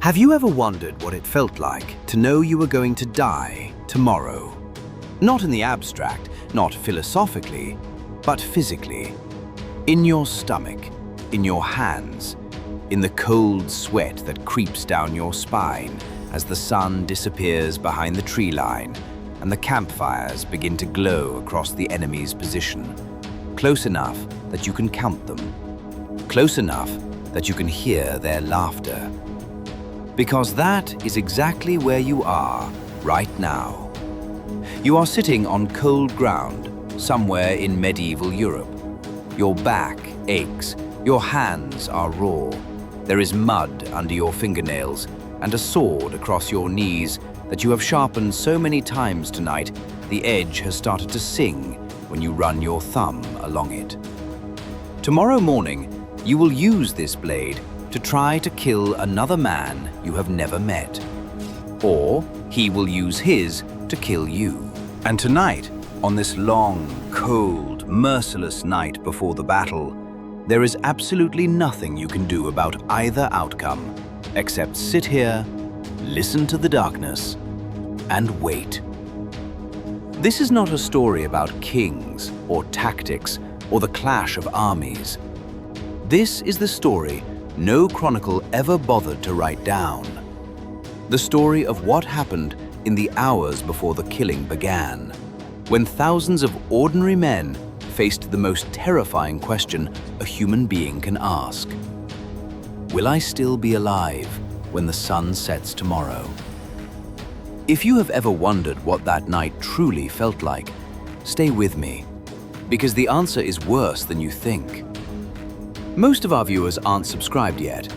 Have you ever wondered what it felt like to know you were going to die tomorrow? Not in the abstract, not philosophically, but physically. In your stomach, in your hands, in the cold sweat that creeps down your spine as the sun disappears behind the tree line and the campfires begin to glow across the enemy's position, close enough that you can count them, close enough that you can hear their laughter. Because that is exactly where you are right now. You are sitting on cold ground somewhere in medieval Europe. Your back aches, your hands are raw. There is mud under your fingernails and a sword across your knees that you have sharpened so many times tonight, the edge has started to sing when you run your thumb along it. Tomorrow morning, you will use this blade to try to kill another man you have never met. Or he will use his to kill you. And tonight, on this long, cold, merciless night before the battle, there is absolutely nothing you can do about either outcome, except sit here, listen to the darkness, and wait. This is not a story about kings or tactics or the clash of armies. This is the story no chronicle ever bothered to write down. The story of what happened in the hours before the killing began, when thousands of ordinary men faced the most terrifying question a human being can ask. Will I still be alive when the sun sets tomorrow? If you have ever wondered what that night truly felt like, stay with me, because the answer is worse than you think. Most of our viewers aren't subscribed yet.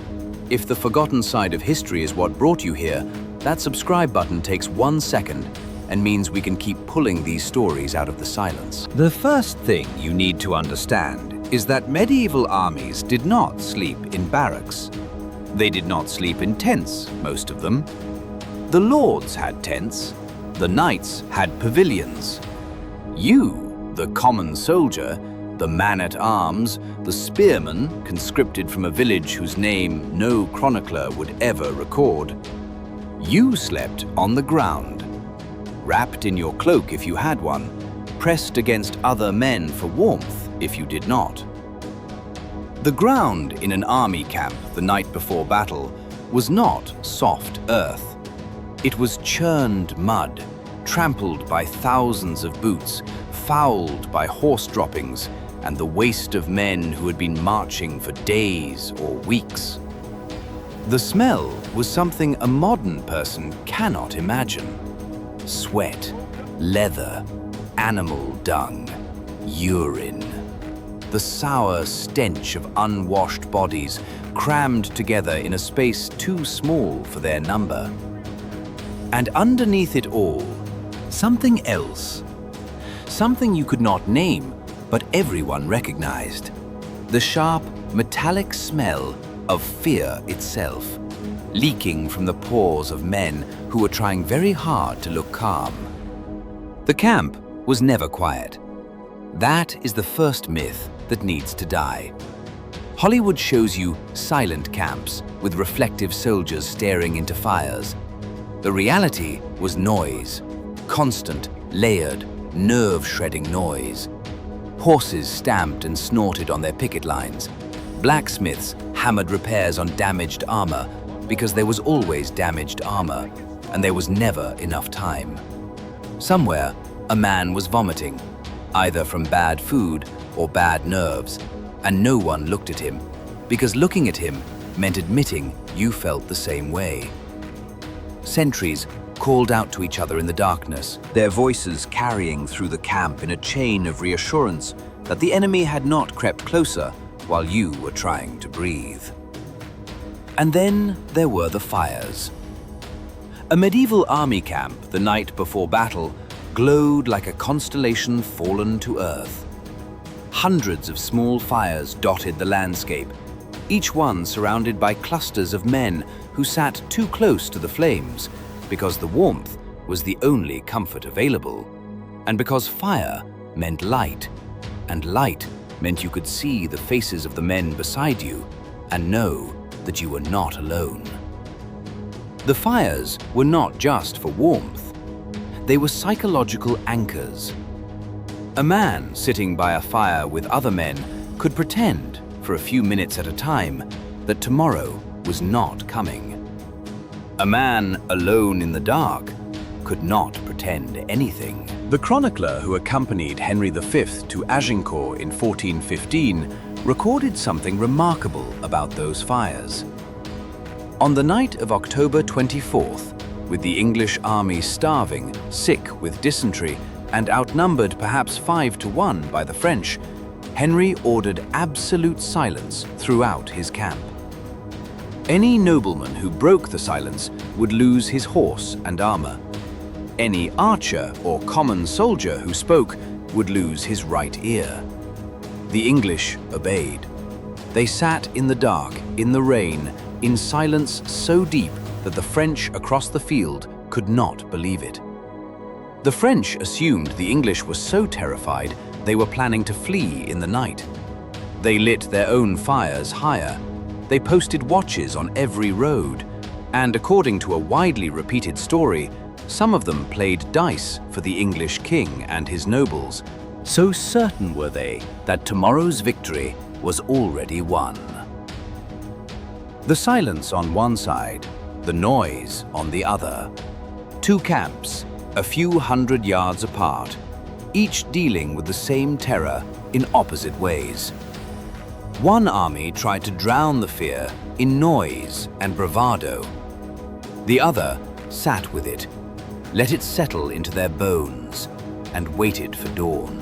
If the forgotten side of history is what brought you here, that subscribe button takes 1 second and means we can keep pulling these stories out of the silence. The first thing you need to understand is that medieval armies did not sleep in barracks. They did not sleep in tents, most of them. The lords had tents. The knights had pavilions. You, the common soldier, the man-at-arms, the spearman, conscripted from a village whose name no chronicler would ever record. You slept on the ground, wrapped in your cloak if you had one, pressed against other men for warmth if you did not. The ground in an army camp the night before battle was not soft earth. It was churned mud, trampled by thousands of boots, fouled by horse droppings, and the waste of men who had been marching for days or weeks. The smell was something a modern person cannot imagine. Sweat, leather, animal dung, urine. The sour stench of unwashed bodies crammed together in a space too small for their number. And underneath it all, something else. Something you could not name, but everyone recognized. The sharp, metallic smell of fear itself, leaking from the pores of men who were trying very hard to look calm. The camp was never quiet. That is the first myth that needs to die. Hollywood shows you silent camps with reflective soldiers staring into fires. The reality was noise, constant, layered, nerve-shredding noise. Horses stamped and snorted on their picket lines. Blacksmiths hammered repairs on damaged armor because there was always damaged armor, and there was never enough time. Somewhere, a man was vomiting, either from bad food or bad nerves, and no one looked at him, because looking at him meant admitting you felt the same way. Sentries called out to each other in the darkness, their voices carrying through the camp in a chain of reassurance that the enemy had not crept closer while you were trying to breathe. And then there were the fires. A medieval army camp the night before battle glowed like a constellation fallen to earth. Hundreds of small fires dotted the landscape, each one surrounded by clusters of men who sat too close to the flames because the warmth was the only comfort available, and because fire meant light, and light meant you could see the faces of the men beside you and know that you were not alone. The fires were not just for warmth. They were psychological anchors. A man sitting by a fire with other men could pretend, for a few minutes at a time, that tomorrow was not coming. A man alone in the dark could not pretend anything. The chronicler who accompanied Henry V to Agincourt in 1415 recorded something remarkable about those fires. On the night of October 24th, with the English army starving, sick with dysentery, and outnumbered perhaps 5-1 by the French, Henry ordered absolute silence throughout his camp. Any nobleman who broke the silence would lose his horse and armor. Any archer or common soldier who spoke would lose his right ear. The English obeyed. They sat in the dark, in the rain, in silence so deep that the French across the field could not believe it. The French assumed the English were so terrified they were planning to flee in the night. They lit their own fires higher. They posted watches on every road, and according to a widely repeated story, some of them played dice for the English king and his nobles. So certain were they that tomorrow's victory was already won. The silence on one side, the noise on the other. Two camps, a few hundred yards apart, each dealing with the same terror in opposite ways. One army tried to drown the fear in noise and bravado. The other sat with it, let it settle into their bones, and waited for dawn.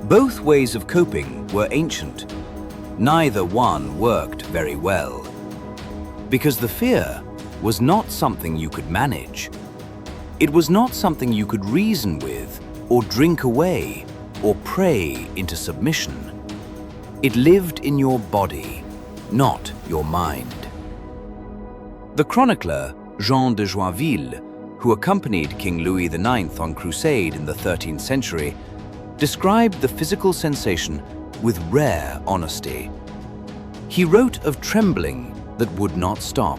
Both ways of coping were ancient. Neither one worked very well, because the fear was not something you could manage. It was not something you could reason with, or drink away, or pray into submission. It lived in your body, not your mind. The chronicler Jean de Joinville, who accompanied King Louis IX on crusade in the 13th century, described the physical sensation with rare honesty. He wrote of trembling that would not stop,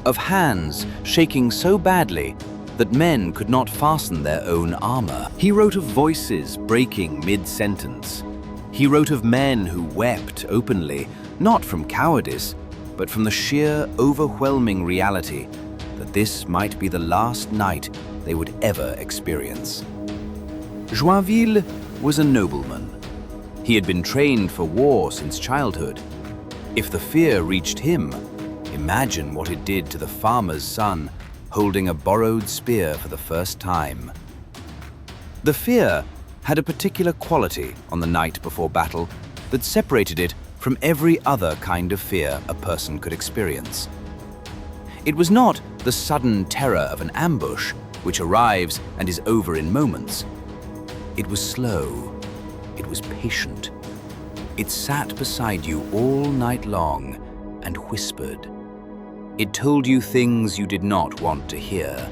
of hands shaking so badly that men could not fasten their own armor. He wrote of voices breaking mid-sentence. He wrote of men who wept openly, not from cowardice, but from the sheer, overwhelming reality that this might be the last night they would ever experience. Joinville was a nobleman. He had been trained for war since childhood. If the fear reached him, imagine what it did to the farmer's son holding a borrowed spear for the first time. The fear had a particular quality on the night before battle that separated it from every other kind of fear a person could experience. It was not the sudden terror of an ambush, which arrives and is over in moments. It was slow. It was patient. It sat beside you all night long and whispered. It told you things you did not want to hear.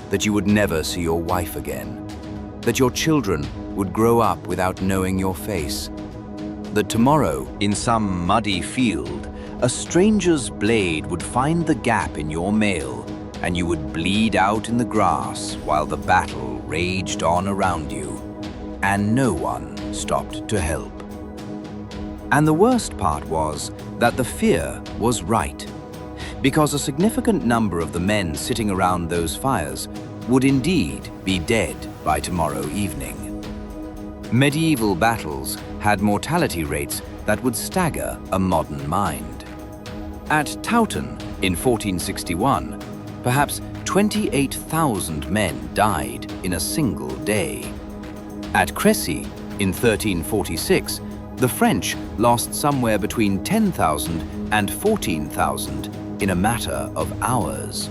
That you would never see your wife again. That your children would grow up without knowing your face. That tomorrow, in some muddy field, a stranger's blade would find the gap in your mail, and you would bleed out in the grass while the battle raged on around you, and no one stopped to help. And the worst part was that the fear was right, because a significant number of the men sitting around those fires would indeed be dead by tomorrow evening. Medieval battles had mortality rates that would stagger a modern mind. At Towton in 1461, perhaps 28,000 men died in a single day. At Crécy in 1346, the French lost somewhere between 10,000 and 14,000 in a matter of hours.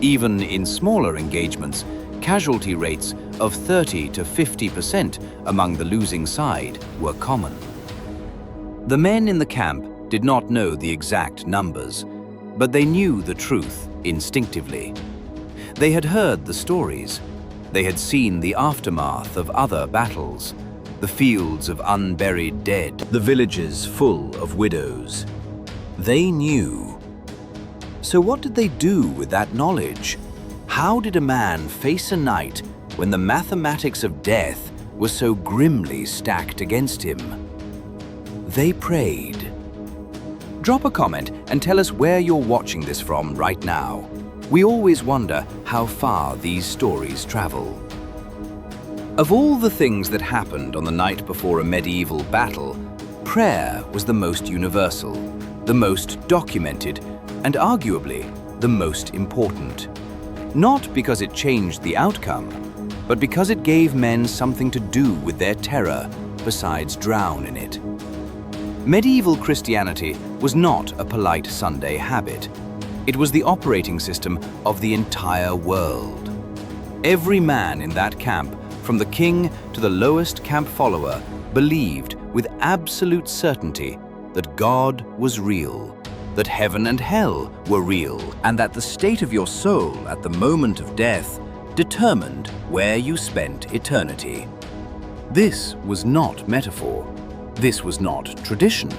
Even in smaller engagements, casualty rates of 30 to 50% among the losing side were common. The men in the camp did not know the exact numbers, but they knew the truth instinctively. They had heard the stories. They had seen the aftermath of other battles, the fields of unburied dead, the villages full of widows. They knew. So what did they do with that knowledge? How did a man face a night when the mathematics of death was so grimly stacked against him? They prayed. Drop a comment and tell us where you're watching this from right now. We always wonder how far these stories travel. Of all the things that happened on the night before a medieval battle, prayer was the most universal, the most documented, and arguably the most important. Not because it changed the outcome, but because it gave men something to do with their terror besides drown in it. Medieval Christianity was not a polite Sunday habit. It was the operating system of the entire world. Every man in that camp, from the king to the lowest camp follower, believed with absolute certainty that God was real, that heaven and hell were real, and that the state of your soul at the moment of death determined where you spent eternity. This was not metaphor. This was not tradition.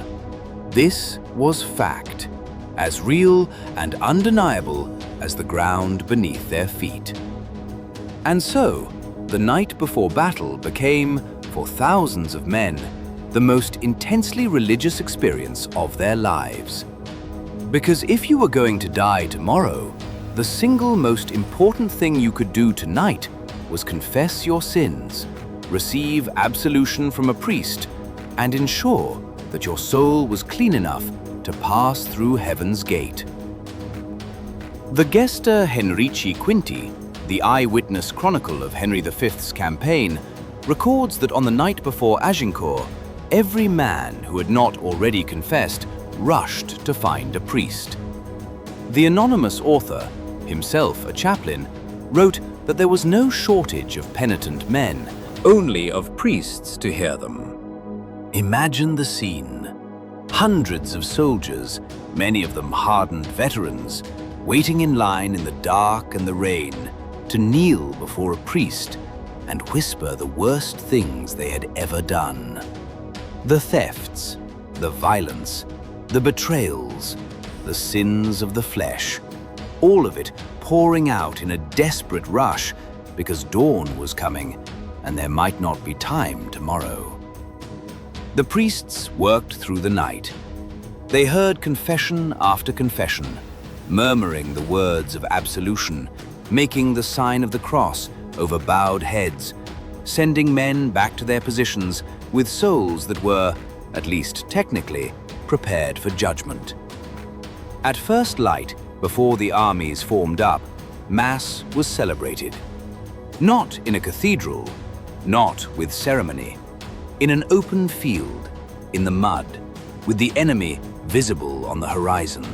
This was fact, as real and undeniable as the ground beneath their feet. And so, the night before battle became, for thousands of men, the most intensely religious experience of their lives. Because if you were going to die tomorrow, the single most important thing you could do tonight was confess your sins, receive absolution from a priest, and ensure that your soul was clean enough to pass through heaven's gate. The Gesta Henrici Quinti, the eyewitness chronicle of Henry V's campaign, records that on the night before Agincourt, every man who had not already confessed rushed to find a priest. The anonymous author, himself a chaplain, wrote that there was no shortage of penitent men, only of priests to hear them. Imagine the scene. Hundreds of soldiers, many of them hardened veterans, waiting in line in the dark and the rain to kneel before a priest and whisper the worst things they had ever done. The thefts, the violence, the betrayals, the sins of the flesh, all of it pouring out in a desperate rush because dawn was coming and there might not be time tomorrow. The priests worked through the night. They heard confession after confession, murmuring the words of absolution, making the sign of the cross over bowed heads, sending men back to their positions with souls that were, at least technically, prepared for judgment. At first light, before the armies formed up, Mass was celebrated. Not in a cathedral, not with ceremony, in an open field, in the mud, with the enemy visible on the horizon.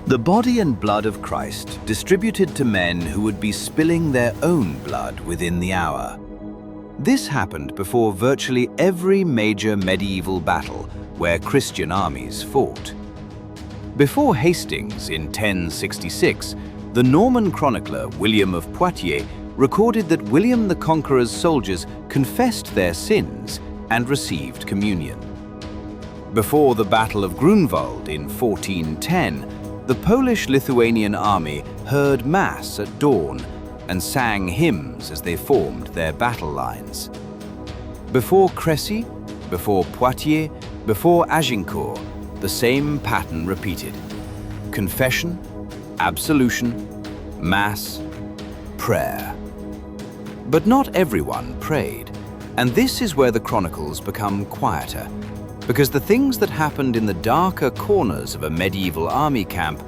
The body and blood of Christ distributed to men who would be spilling their own blood within the hour. This happened before virtually every major medieval battle where Christian armies fought. Before Hastings in 1066, the Norman chronicler William of Poitiers recorded that William the Conqueror's soldiers confessed their sins and received communion. Before the Battle of Grunwald in 1410, the Polish-Lithuanian army heard Mass at dawn and sang hymns as they formed their battle lines. Before Crécy, before Poitiers, before Agincourt, the same pattern repeated. Confession, absolution, Mass, prayer. But not everyone prayed, and this is where the chronicles become quieter, because the things that happened in the darker corners of a medieval army camp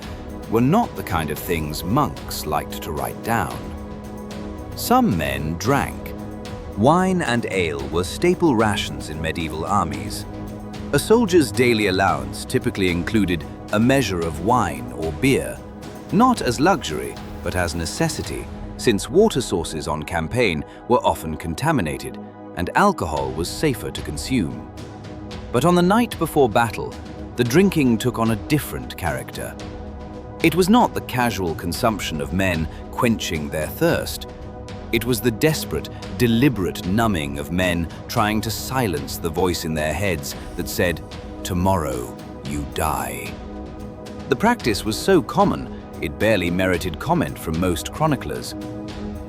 were not the kind of things monks liked to write down. Some men drank. Wine and ale were staple rations in medieval armies. A soldier's daily allowance typically included a measure of wine or beer, not as luxury, but as necessity, since water sources on campaign were often contaminated and alcohol was safer to consume. But on the night before battle, the drinking took on a different character. It was not the casual consumption of men quenching their thirst. It was the desperate, deliberate numbing of men trying to silence the voice in their heads that said, "Tomorrow you die." The practice was so common, it barely merited comment from most chroniclers.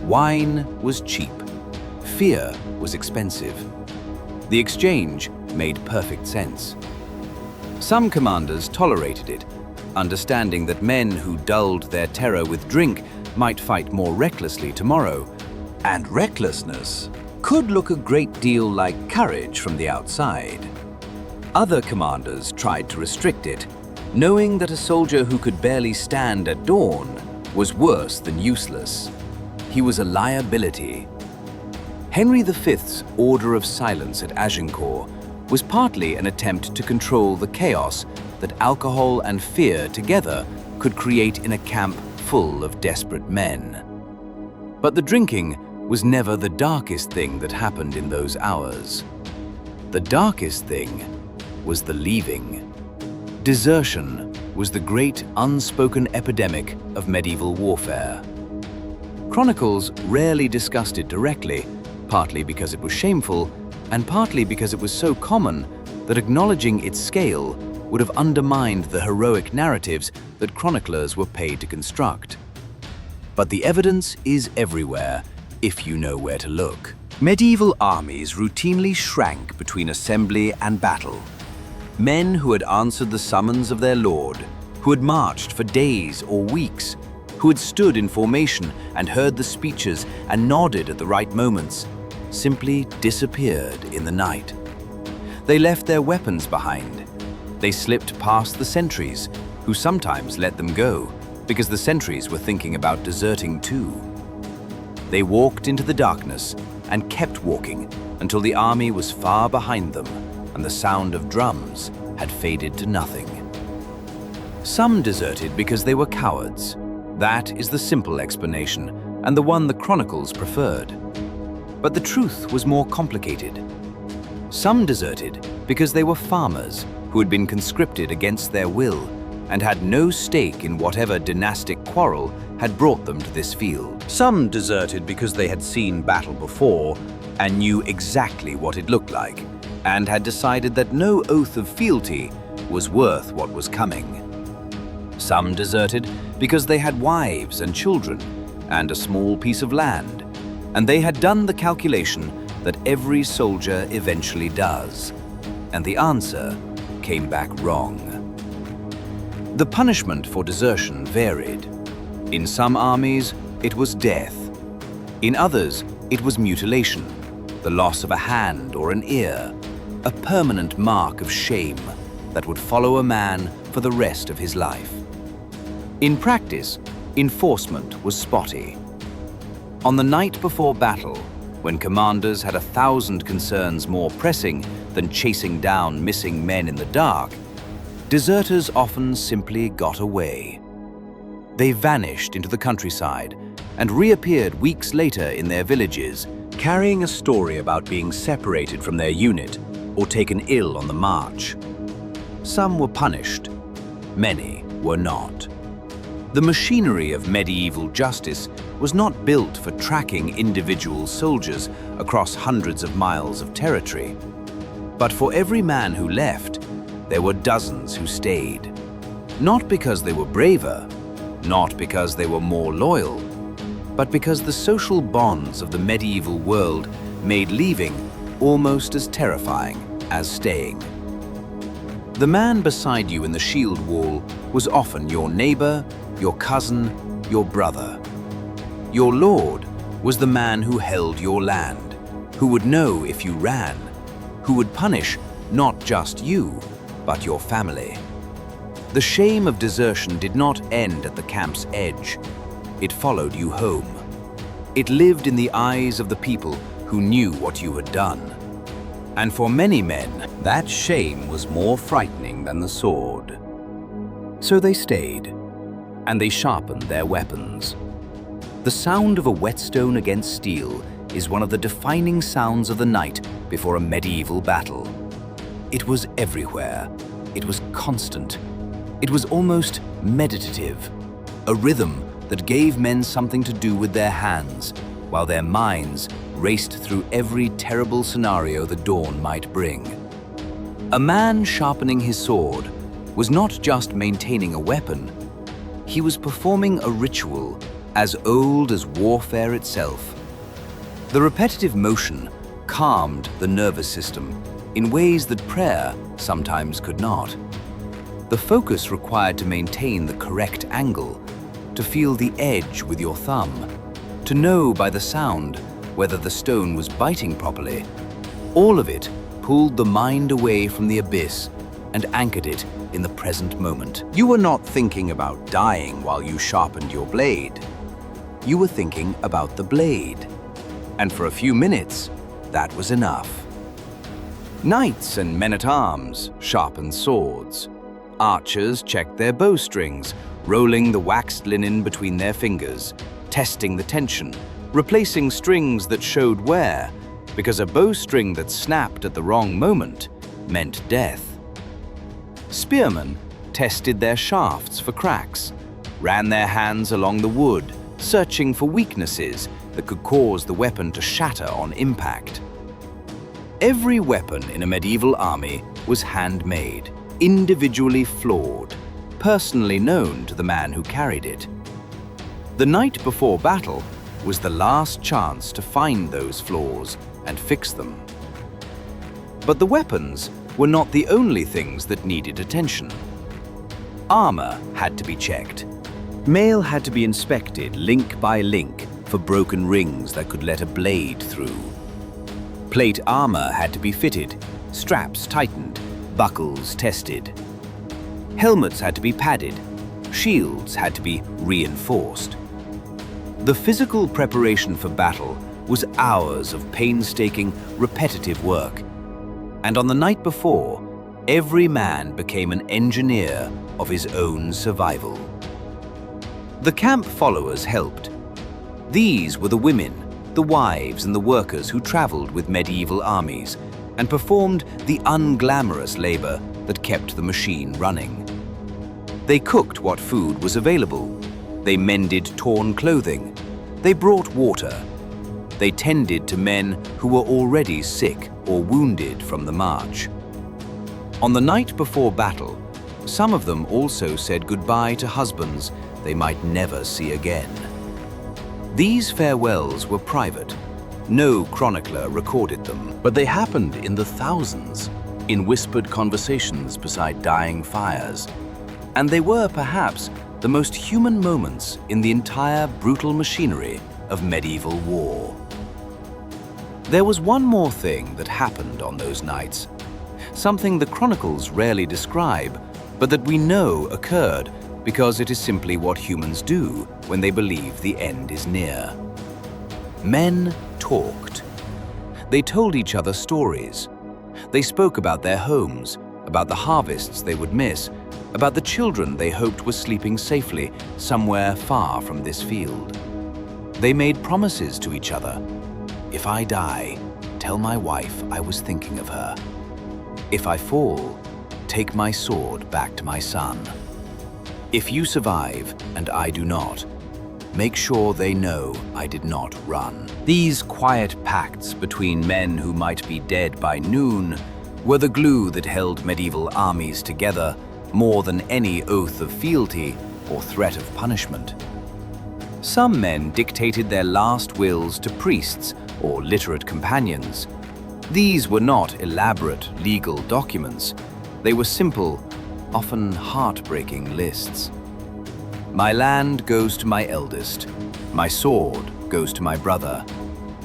Wine was cheap. Fear was expensive. The exchange made perfect sense. Some commanders tolerated it, understanding that men who dulled their terror with drink might fight more recklessly tomorrow, and recklessness could look a great deal like courage from the outside. Other commanders tried to restrict it, knowing that a soldier who could barely stand at dawn was worse than useless. He was a liability. Henry V's Order of Silence at Agincourt was partly an attempt to control the chaos that alcohol and fear together could create in a camp full of desperate men. But the drinking was never the darkest thing that happened in those hours. The darkest thing was the leaving. Desertion was the great unspoken epidemic of medieval warfare. Chronicles rarely discussed it directly, partly because it was shameful, and partly because it was so common that acknowledging its scale would have undermined the heroic narratives that chroniclers were paid to construct. But the evidence is everywhere, if you know where to look. Medieval armies routinely shrank between assembly and battle. Men who had answered the summons of their lord, who had marched for days or weeks, who had stood in formation and heard the speeches and nodded at the right moments, simply disappeared in the night. They left their weapons behind. They slipped past the sentries, who sometimes let them go because the sentries were thinking about deserting too. They walked into the darkness and kept walking until the army was far behind them and the sound of drums had faded to nothing. Some deserted because they were cowards. That is the simple explanation, and the one the chronicles preferred. But the truth was more complicated. Some deserted because they were farmers who had been conscripted against their will and had no stake in whatever dynastic quarrel had brought them to this field. Some deserted because they had seen battle before and knew exactly what it looked like, and had decided that no oath of fealty was worth what was coming. Some deserted because they had wives and children and a small piece of land, and they had done the calculation that every soldier eventually does, and the answer came back wrong. The punishment for desertion varied. In some armies, it was death. In others, it was mutilation, the loss of a hand or an ear, a permanent mark of shame that would follow a man for the rest of his life. In practice, enforcement was spotty. On the night before battle, when commanders had 1,000 concerns more pressing than chasing down missing men in the dark, deserters often simply got away. They vanished into the countryside and reappeared weeks later in their villages, carrying a story about being separated from their unit or taken ill on the march. Some were punished, many were not. The machinery of medieval justice was not built for tracking individual soldiers across hundreds of miles of territory. But for every man who left, there were dozens who stayed. Not because they were braver, not because they were more loyal, but because the social bonds of the medieval world made leaving almost as terrifying as staying. The man beside you in the shield wall was often your neighbor, your cousin, your brother. Your lord was the man who held your land, who would know if you ran, who would punish not just you, but your family. The shame of desertion did not end at the camp's edge. It followed you home. It lived in the eyes of the people who knew what you had done. And for many men, that shame was more frightening than the sword. So they stayed, and they sharpened their weapons. The sound of a whetstone against steel is one of the defining sounds of the night before a medieval battle. It was everywhere. It was constant. It was almost meditative, a rhythm that gave men something to do with their hands, while their minds raced through every terrible scenario the dawn might bring. A man sharpening his sword was not just maintaining a weapon. He was performing a ritual as old as warfare itself. The repetitive motion calmed the nervous system in ways that prayer sometimes could not. The focus required to maintain the correct angle, to feel the edge with your thumb, to know by the sound whether the stone was biting properly. All of it pulled the mind away from the abyss and anchored it in the present moment. You were not thinking about dying while you sharpened your blade. You were thinking about the blade. And for a few minutes, that was enough. Knights and men-at-arms sharpened swords. Archers checked their bowstrings, rolling the waxed linen between their fingers, testing the tension, replacing strings that showed wear, because a bowstring that snapped at the wrong moment meant death. Spearmen tested their shafts for cracks, ran their hands along the wood, searching for weaknesses that could cause the weapon to shatter on impact. Every weapon in a medieval army was handmade, individually flawed, personally known to the man who carried it. The night before battle was the last chance to find those flaws and fix them. But the weapons were not the only things that needed attention. Armor had to be checked. Mail had to be inspected link by link for broken rings that could let a blade through. Plate armor had to be fitted, straps tightened, buckles tested. Helmets had to be padded, shields had to be reinforced. The physical preparation for battle was hours of painstaking, repetitive work. And on the night before, every man became an engineer of his own survival. The camp followers helped. These were the women, the wives and the workers who traveled with medieval armies and performed the unglamorous labor that kept the machine running. They cooked what food was available. They mended torn clothing. They brought water. They tended to men who were already sick or wounded from the march. On the night before battle, some of them also said goodbye to husbands they might never see again. These farewells were private. No chronicler recorded them, but they happened in the thousands, in whispered conversations beside dying fires. And they were perhaps the most human moments in the entire brutal machinery of medieval war. There was one more thing that happened on those nights, something the chronicles rarely describe, but that we know occurred because it is simply what humans do when they believe the end is near. Men talked. They told each other stories. They spoke about their homes, about the harvests they would miss, about the children they hoped were sleeping safely somewhere far from this field. They made promises to each other. If I die, tell my wife I was thinking of her. If I fall, take my sword back to my son. If you survive and I do not, make sure they know I did not run. These quiet pacts between men who might be dead by noon were the glue that held medieval armies together more than any oath of fealty or threat of punishment. Some men dictated their last wills to priests or literate companions. These were not elaborate legal documents. They were simple, often heartbreaking lists. My land goes to my eldest. My sword goes to my brother.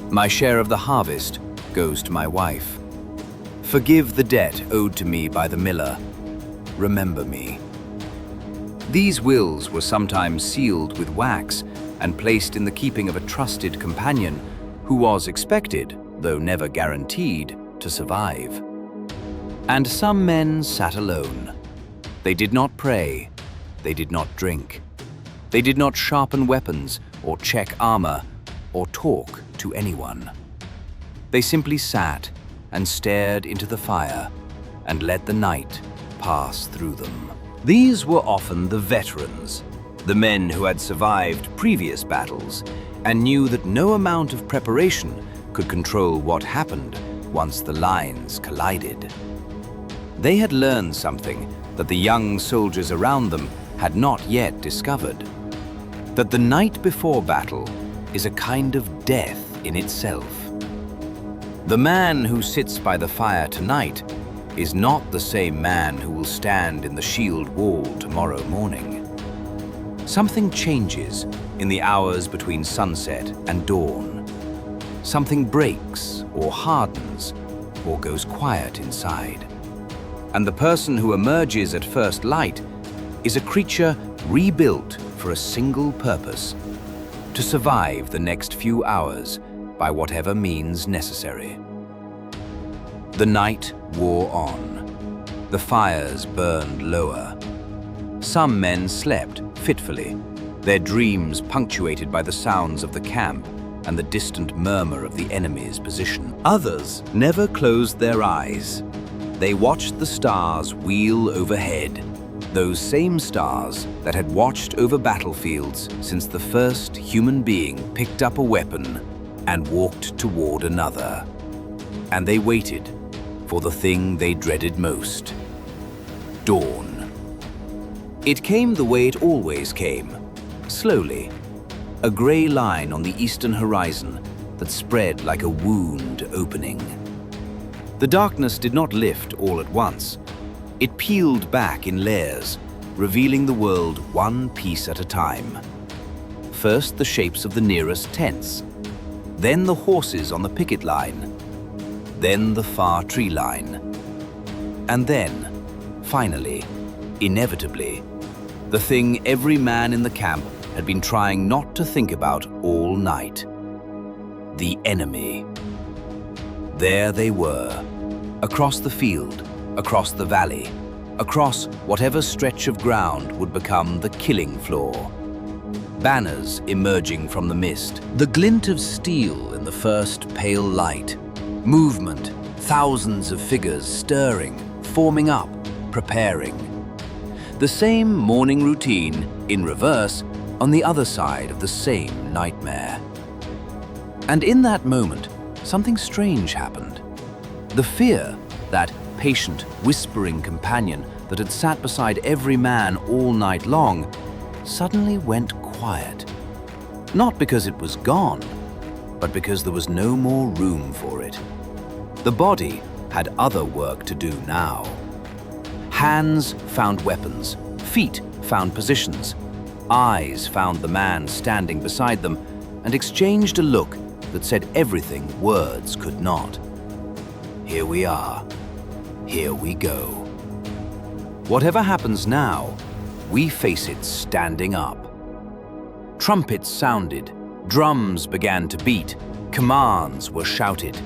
My share of the harvest goes to my wife. Forgive the debt owed to me by the miller. Remember me. These wills were sometimes sealed with wax and placed in the keeping of a trusted companion who was expected, though never guaranteed, to survive. And some men sat alone. They did not pray. They did not drink. They did not sharpen weapons or check armor or talk to anyone. They simply sat and stared into the fire and let the night pass through them. These were often the veterans, the men who had survived previous battles and knew that no amount of preparation could control what happened once the lines collided. They had learned something that the young soldiers around them had not yet discovered. That the night before battle is a kind of death in itself. The man who sits by the fire tonight is not the same man who will stand in the shield wall tomorrow morning. Something changes in the hours between sunset and dawn. Something breaks or hardens or goes quiet inside. And the person who emerges at first light is a creature rebuilt for a single purpose: to survive the next few hours by whatever means necessary. The night wore on. The fires burned lower. Some men slept fitfully, their dreams punctuated by the sounds of the camp and the distant murmur of the enemy's position. Others never closed their eyes. They watched the stars wheel overhead, those same stars that had watched over battlefields since the first human being picked up a weapon and walked toward another. And they waited for the thing they dreaded most: dawn. It came the way it always came, slowly, a gray line on the eastern horizon that spread like a wound opening. The darkness did not lift all at once. It peeled back in layers, revealing the world one piece at a time. First, the shapes of the nearest tents, then the horses on the picket line, then the far tree line, and then, finally, inevitably, the thing every man in the camp had been trying not to think about all night: the enemy. There they were, across the field, across the valley, across whatever stretch of ground would become the killing floor. Banners emerging from the mist, the glint of steel in the first pale light, movement, thousands of figures stirring, forming up, preparing. The same morning routine, in reverse, on the other side of the same nightmare. And in that moment, something strange happened. The fear, that patient, whispering companion that had sat beside every man all night long, suddenly went quiet. Not because it was gone, but because there was no more room for it. The body had other work to do now. Hands found weapons, feet found positions, eyes found the man standing beside them and exchanged a look that said everything words could not. Here we are. Here we go. Whatever happens now, we face it standing up. Trumpets sounded, drums began to beat, commands were shouted.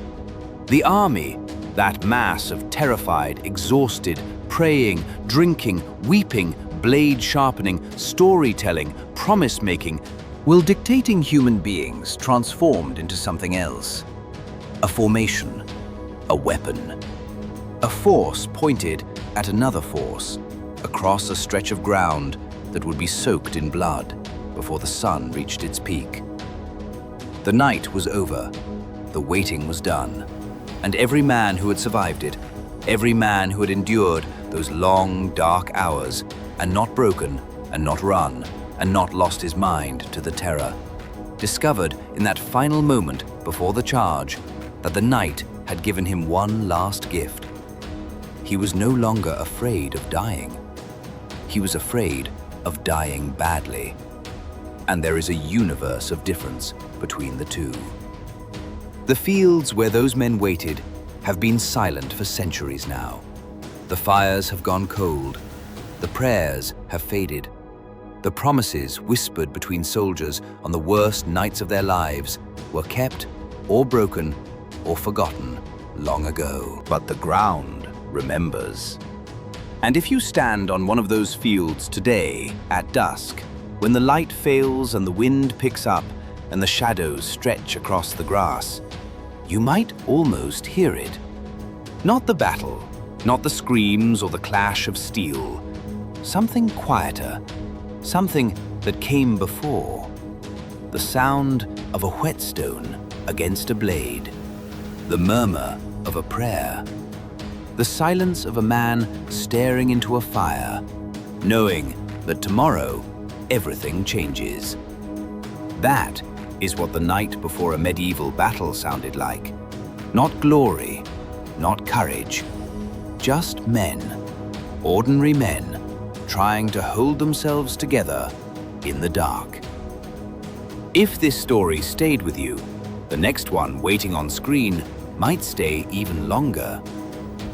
The army, that mass of terrified, exhausted, praying, drinking, weeping, blade sharpening, storytelling, promise-making, will dictating human beings transformed into something else. A formation, a weapon, a force pointed at another force, across a stretch of ground that would be soaked in blood before the sun reached its peak. The night was over, the waiting was done, and every man who had survived it, every man who had endured those long, dark hours and not broken and not run and not lost his mind to the terror, discovered in that final moment before the charge that the night had given him one last gift. He was no longer afraid of dying. He was afraid of dying badly. And there is a universe of difference between the two. The fields where those men waited have been silent for centuries now. The fires have gone cold. The prayers have faded. The promises whispered between soldiers on the worst nights of their lives were kept or broken or forgotten long ago. But the ground remembers. And if you stand on one of those fields today at dusk, when the light fails and the wind picks up and the shadows stretch across the grass, you might almost hear it. Not the battle, not the screams or the clash of steel. Something quieter, something that came before. The sound of a whetstone against a blade. The murmur of a prayer. The silence of a man staring into a fire, knowing that tomorrow everything changes. That is what the night before a medieval battle sounded like. Not glory, not courage, just men, ordinary men, trying to hold themselves together in the dark. If this story stayed with you, the next one waiting on screen might stay even longer.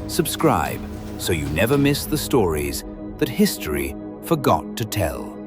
Subscribe so you never miss the stories that history forgot to tell.